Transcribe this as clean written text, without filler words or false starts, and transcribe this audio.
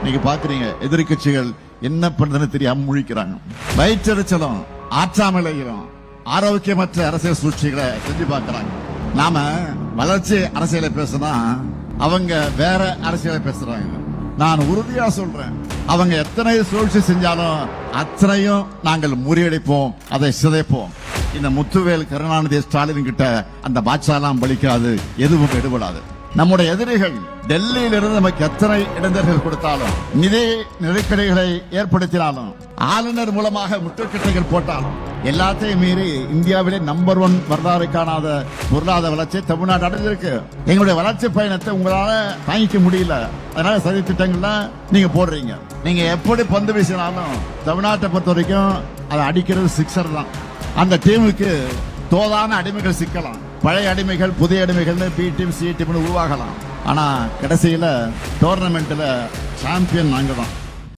நீங்க பாக்குறீங்க எதிர்கட்சிகள் என்ன பண்றதுன்னு தெரியாம முழிக்கிறாங்க. வயிற்றெரிச்சலும் ஆற்றாமலையும் ஆரோக்கியமற்ற அரசியல் சூழ்ச்சிகளை செஞ்சு பார்க்கறாங்க. நாம வளர்ச்சி அரசியலை பேசினா அவங்க வேற அரசியலை பேசுறாங்க. நான் உறுதியா சொல்றேன், அவங்க எத்தனை சூழ்ச்சி செஞ்சாலும் அத்தனையும் நாங்கள் முறியடிப்போம், அதை சிதைப்போம். இந்த முத்துவேல் கருணாநிதி ஸ்டாலின் கிட்ட அந்த பாட்சாலாம் பலிக்காது, எதுவும் எடுபடாது. நம்முடைய எதிரிகள் டெல்லியில் இருந்து நமக்கு எத்தனை இடைஞ்சல்கள் கொடுத்தாலும், நிதி நெருக்கடிகளை ஏற்படுத்தினாலும், ஆளுநர் மூலமாக முட்டுக்கட்டைகள் போட்டாலும், எல்லாத்தையும் மீறி இந்தியாவிலே நம்பர் 1 வரலாறு காணாத பொருளாதார வளர்ச்சி தமிழ்நாடு அடைஞ்சிருக்கு. எங்களுடைய வளர்ச்சி பயணத்தை உங்களால தாங்கிக்க முடியல. அதனால சதி திட்டங்கள்ல நீங்க போடுறீங்க. நீங்க எப்படி பந்து வீசினாலும் தமிழ்நாட்டை பொறுத்த வரைக்கும் அதை அடிக்கிறது சிக்ஸர் தான். அந்த டீமுக்கு தோதான அடிமைகள் சிக்கலாம். பழைய அடிமைகள் புதிய அடிமைகள் பி டீம் சி டீம் உருவாகலாம். ஆனா கடைசியில டோர்னமெண்ட்ல சாம்பியன் நாங்க தான்.